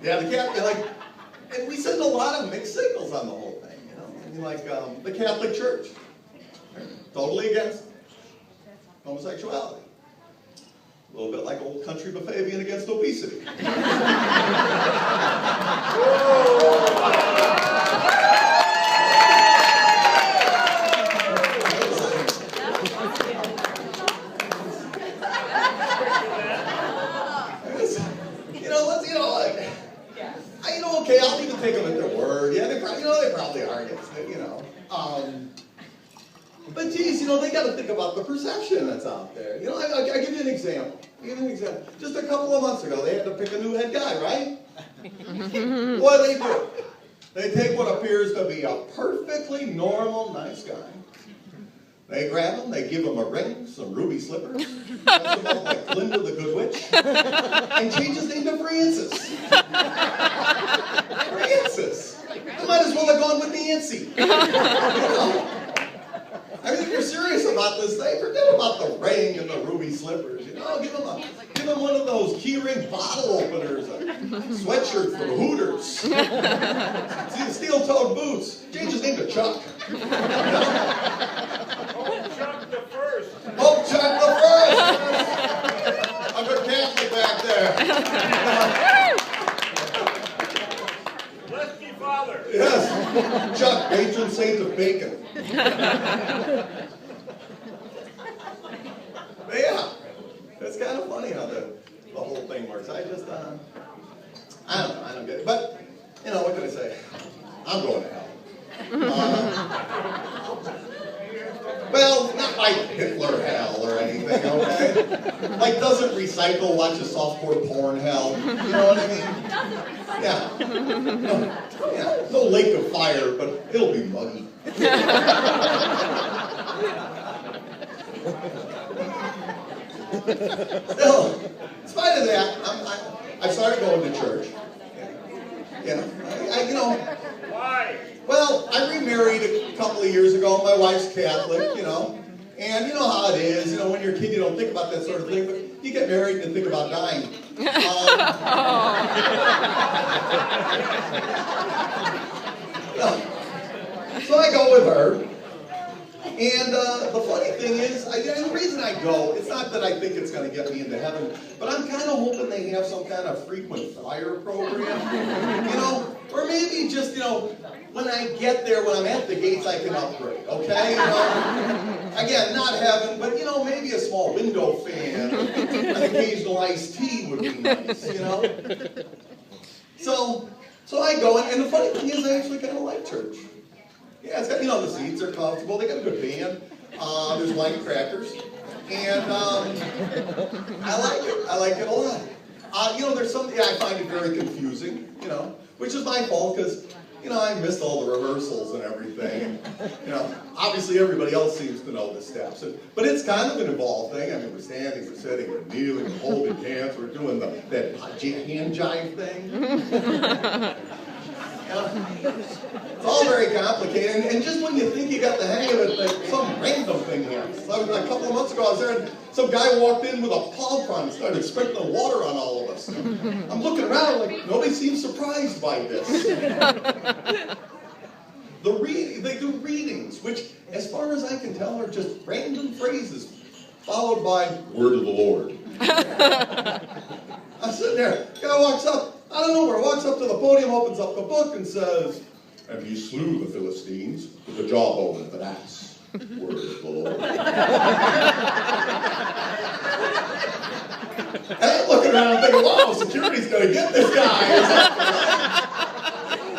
Yeah, the Catholic, like, and we send a lot of mixed signals on the whole thing, you know. I mean, like the Catholic Church, totally against homosexuality. A little bit like old country buffet being against obesity. Okay, I'll even take them at their word. Yeah, they probably are against it, you know. But geez, you know, they got to think about the perception that's out there. You know, I'll give you an example. Just a couple of months ago, they had to pick a new head guy, right? What do? They take what appears to be a perfectly normal, nice guy. They grab him, they give him a ring, some ruby slippers, dress him up like Glinda the Good Witch, and change his name to Francis. Francis. I might as well have gone with Nancy. You know? I mean, if you're serious about this thing, forget about the ring and the ruby slippers. You know, give him one of those keyring bottle openers, a sweatshirt from Hooters, steel-toed boots. Change his name to Chuck. You know? Chuck the First. Oh, Chuck the First! A good Catholic back there. Bless me, Father. Yes, Chuck, patron saint of bacon. But yeah, it's kind of funny how the whole thing works. I don't know, I don't get it. But, you know, what can I say? I'm going to hell. Well, not like Hitler hell or anything, okay? Like, doesn't recycle, watches softcore porn hell. You know what I mean? Yeah. No lake of fire, but it'll be muggy. Still, in spite of that, I started going to church. You know, Why? well, I remarried a couple of years ago. My wife's Catholic, you know. And you know how it is, you know, when you're a kid, you don't think about that sort of thing, but you get married and think about dying. So I go with her. And the funny thing is, the reason I go, it's not that I think it's going to get me into heaven, but I'm kind of hoping they have some kind of frequent flyer program, you know, or maybe just, you know, when I get there, when I'm at the gates, I can upgrade, okay? You know? Again, not heaven, but, you know, maybe a small window fan, an occasional iced tea would be nice, you know? So I go, and the funny thing is, I actually kind of like church. Yeah, it's got, you know, the seats are comfortable. They got a good band. There's wine and crackers, and I like it. I like it a lot. You know, there's something I find it very confusing. You know, which is my fault because you know I missed all the rehearsals and everything. And, you know, obviously everybody else seems to know the steps, but it's kind of an involved thing. I mean, we're standing, we're sitting, we're kneeling, we're holding hands, we're doing that hand jive thing. It's all very complicated, and just when you think you got the hang of it, like some random thing happens. So a couple of months ago, I was there, and some guy walked in with a palm frond and started sprinkling water on all of us. I'm looking around like nobody seems surprised by this. They do readings, which, as far as I can tell, are just random phrases followed by "Word of the Lord." I'm sitting there. Guy walks up. Out of nowhere, walks up to the podium, opens up the book, and says, "And he slew the Philistines with the jawbone of an ass." Word of the Lord. And I'm looking around and thinking, wow, security's going to get this guy.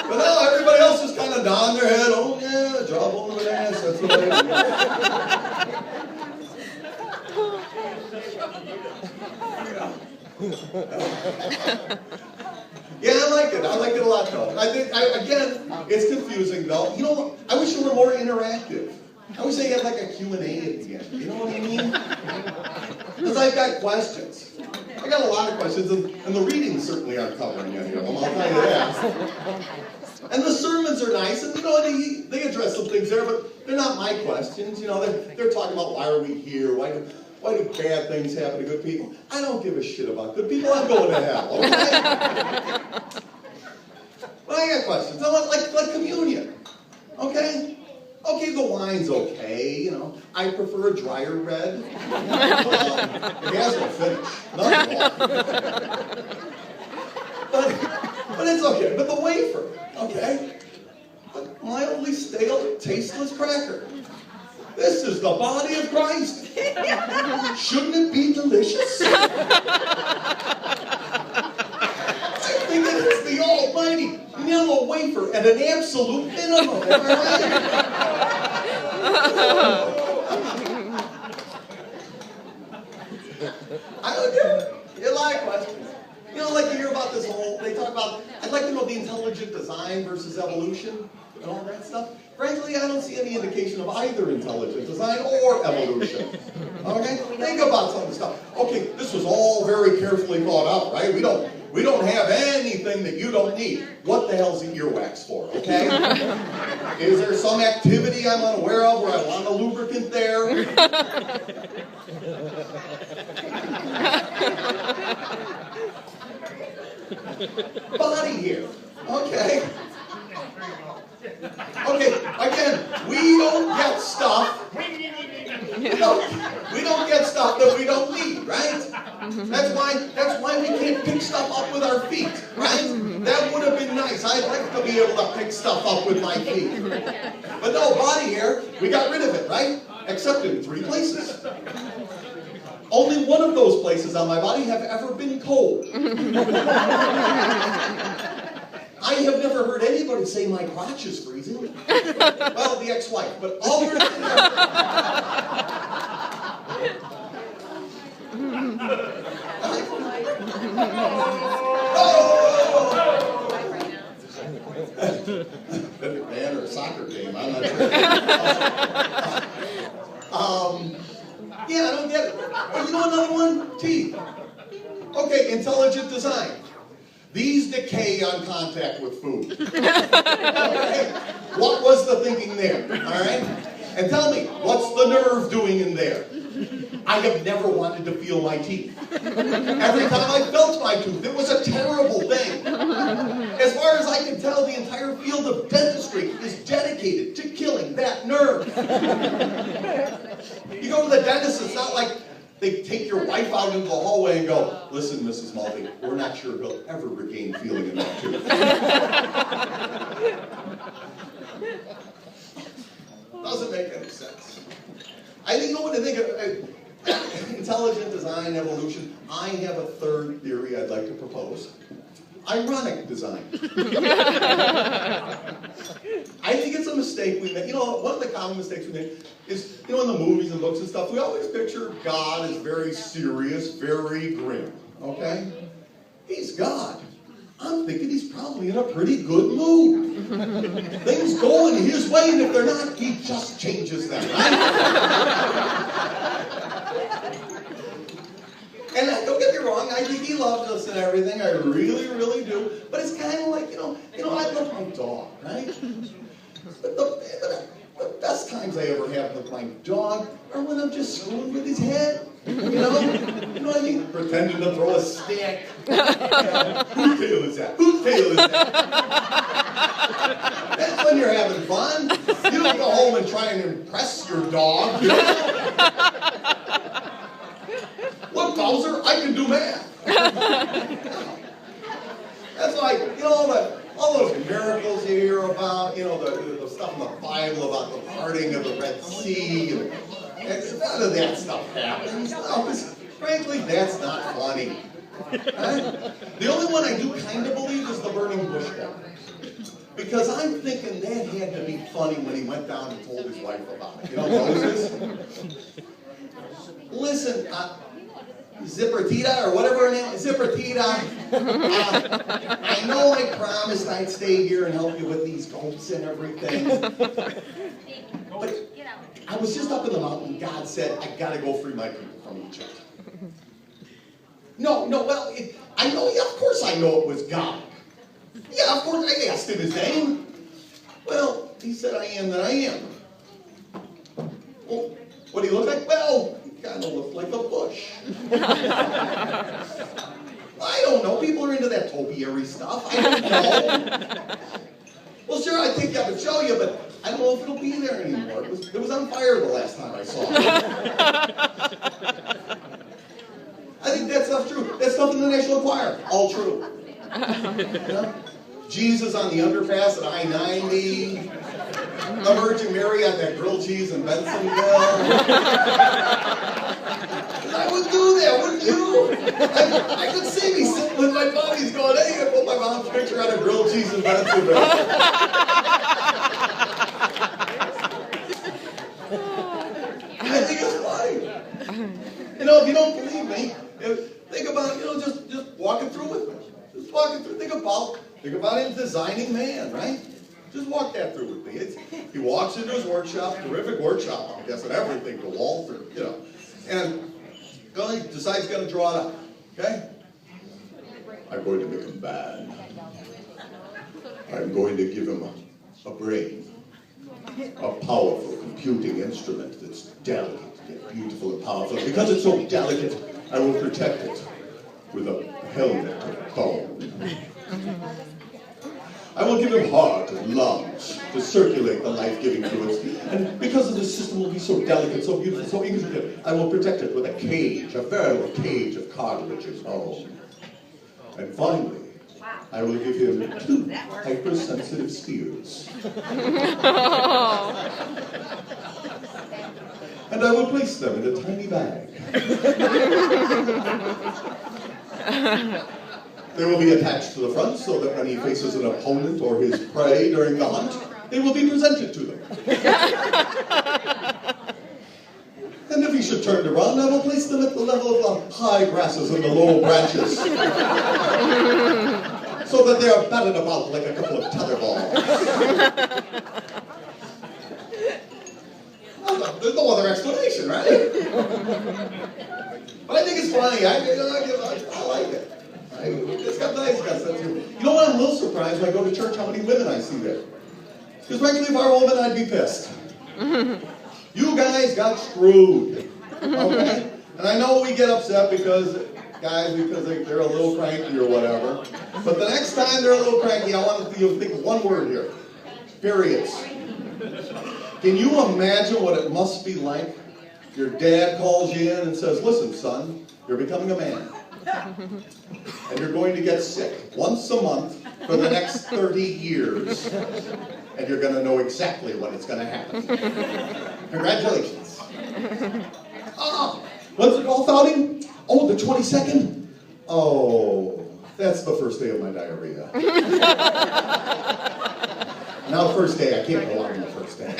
But no, everybody else just kind of nodding their head. Oh, yeah, jawbone of an ass. That's what I Yeah, I like it. I like it a lot, though. Again, it's confusing, though. You know, I wish it were more interactive. I wish they had like a Q&A at the end. You know what I mean? Because I've got questions. I got a lot of questions, and the readings certainly aren't covering any of them, I'll tell you that. And the sermons are nice, and you know, they address some things there, but they're not my questions. You know, they're talking about why are we here? Why do bad things happen to good people? I don't give a shit about good people. I'm going to hell, okay? I got questions. Like communion. Okay? Okay, the wine's okay, I prefer a drier red. It has no finish. Nothing wrong. But it's okay. But the wafer, okay? A mildly stale, tasteless cracker. This is the body of Christ. Shouldn't it be delicious? I think that it's the almighty yellow wafer at an absolute minimum. Am I right? I don't get it. A lot of questions. Like you hear about this whole, they talk about, I'd like to know the intelligent design versus evolution and all that stuff. Frankly, I don't see any indication of either intelligent design or evolution. Okay? Think about some of the stuff. Okay, this was all very carefully thought out, right? We don't have anything that you don't need. What the hell's the earwax for, okay? Is there some activity I'm unaware of where I want a lubricant there? Body here, okay? Okay, again, we don't get stuff. We don't get stuff that we don't need, right? That's why we can't pick stuff up with our feet, right? That would have been nice. I'd like to be able to pick stuff up with my feet. But no, body hair, we got rid of it, right? Except in 3 places. Only one of those places on my body have ever been cold. I have never heard anybody say my crotch is freezing. Well, the ex-wife, but other than that. Man, or a soccer game, I'm not sure. Yeah, I don't get it. Oh, you know another one? Teeth. Okay, intelligent design. These decay on contact with food. Okay? What was the thinking there? All right? And tell me, what's the nerve doing in there? I have never wanted to feel my teeth. Every time I felt my tooth, it was a terrible thing. As far as I can tell, the entire field of dentistry is dedicated to killing that nerve. You go to the dentist, it's not like they take your wife out into the hallway and go, listen, Mrs. Mulvey, we're not sure he'll ever regain feeling in that tooth. Doesn't make any sense. I think, when I think of intelligent design, evolution, I have a third theory I'd like to propose. Ironic design. I think it's a mistake we make. One of the common mistakes we make is, in the movies and books and stuff, we always picture God as very serious, very grim. Okay? He's God. I'm thinking he's probably in a pretty good mood. Things go in his way, and if they're not, he just changes them. Right? And don't get me wrong, I think he loves us and everything. I really, really do. But it's kind of like, I love my dog, right? But the best times I ever have with my dog are when I'm just screwing with his head. You know what I mean? Pretending to throw a stick. Whose tail is that? Whose tail is that? That's when you're having fun. You don't go home and try and impress your dog. Look, Bowser, I can do math. That's like, all those miracles you hear about, the stuff in the Bible about the parting of the Red Sea, and none of that stuff happens. No, frankly, that's not funny. Right? The only one I do kind of believe is the burning bush one. Because I'm thinking that had to be funny when he went down and told his wife about it. Moses? Listen, Zippertita, or whatever her name is, Zippertita, I know I promised I'd stay here and help you with these goats and everything. But I was just up in the mountain. God said, I gotta go free my people from Egypt. No, well, I know, of course I know it was God. Yeah, of course, I asked him his name. Well, he said, I am that I am. Well, what do you look like? Well, he kind of looks like a bush. I don't know. People are into that topiary stuff. I don't know. I'd take you up and show you, but I don't know if it'll be there anymore. It was on fire the last time I saw it. I think that stuff's true. That stuff in the National Choir, all true. You know? Jesus on the underpass at I-90. The Virgin Mary on that grilled cheese in Bensonville. I would do that, wouldn't you? I could see me sitting with my buddies going, hey, I put my mom's picture on a grilled cheese in Bensonville. I think it's funny. You know, if you don't believe me, think about, just walking through with me. Just walking through, think about him designing man, right? Just walk that through with me. He walks into his workshop, terrific workshop, I guess, and everything, the Walther, and he decides he's going to draw it up, okay? I'm going to make him bad. I'm going to give him a brain, a powerful computing instrument that's delicate, yet beautiful and powerful. Because it's so delicate, I will protect it with a helmet of bone. I will give him heart and lungs to circulate the life-giving fluids. And because of this system will be so delicate, so beautiful, so intricate, I will protect it with a cage, a veritable cage of cartilage and bone. And finally, I will give him 2 hypersensitive spheres. And I will place them in a tiny bag. They will be attached to the front so that when he faces an opponent or his prey during the hunt, they will be presented to them. And if he should turn to run, I will place them at the level of the high grasses and the low branches, so that they are batted about like a couple of tetherballs. Well, there's no other explanation, right? But I think it's funny. I like it. It's got nice, You know what? I'm a little surprised when I go to church how many women I see there. Because frankly, if I were a woman, I'd be pissed. You guys got screwed. Okay? And I know we get upset because they're a little cranky or whatever. But the next time they're a little cranky, I want you to think of one word here. Periods. Can you imagine what it must be like? Your dad calls you in and says, listen, son, you're becoming a man. And you're going to get sick once a month for the next 30 years. And you're going to know exactly when it's going to happen. Congratulations. When's the golf outing? Oh, the 22nd? Oh, that's the first day of my diarrhea. Now, the first day, I can't go out on the first day.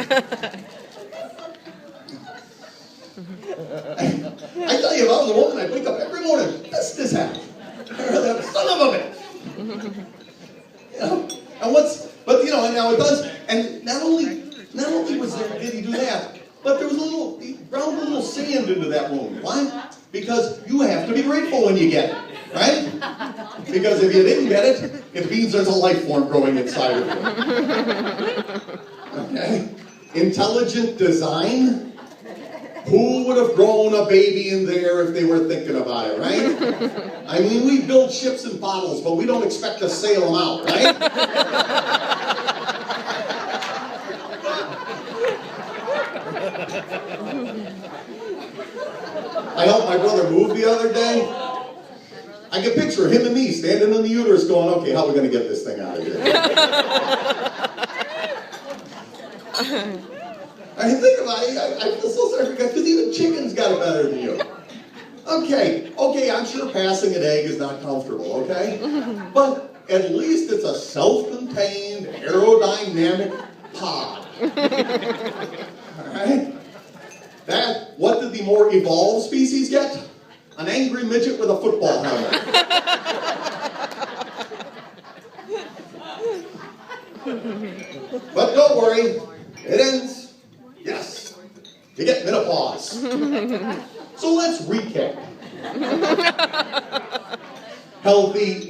I tell you, if I was a woman, I'd wake up every morning, this happened. Son of a bitch. And now it does. And not only was there, did he do that, but there was he ground a little sand into that wound. Why? Because you have to be grateful when you get it, right? Because if you didn't get it, it means there's a life form growing inside of you. Okay? Intelligent design. Who would have grown a baby in there if they were thinking about it, right? I mean, we build ships in bottles, but we don't expect to sail them out, right? I helped my brother move the other day. I can picture him and me standing in the uterus going, okay, how are we going to get this thing out of here? I think about it, I feel so sorry for guys, because even chickens got it better than you. Okay, I'm sure passing an egg is not comfortable, okay? But at least it's a self-contained, aerodynamic pod. Alright? What did the more evolved species get? An angry midget with a football helmet. But don't worry, it ends. Yes, you get menopause. So let's recap. Healthy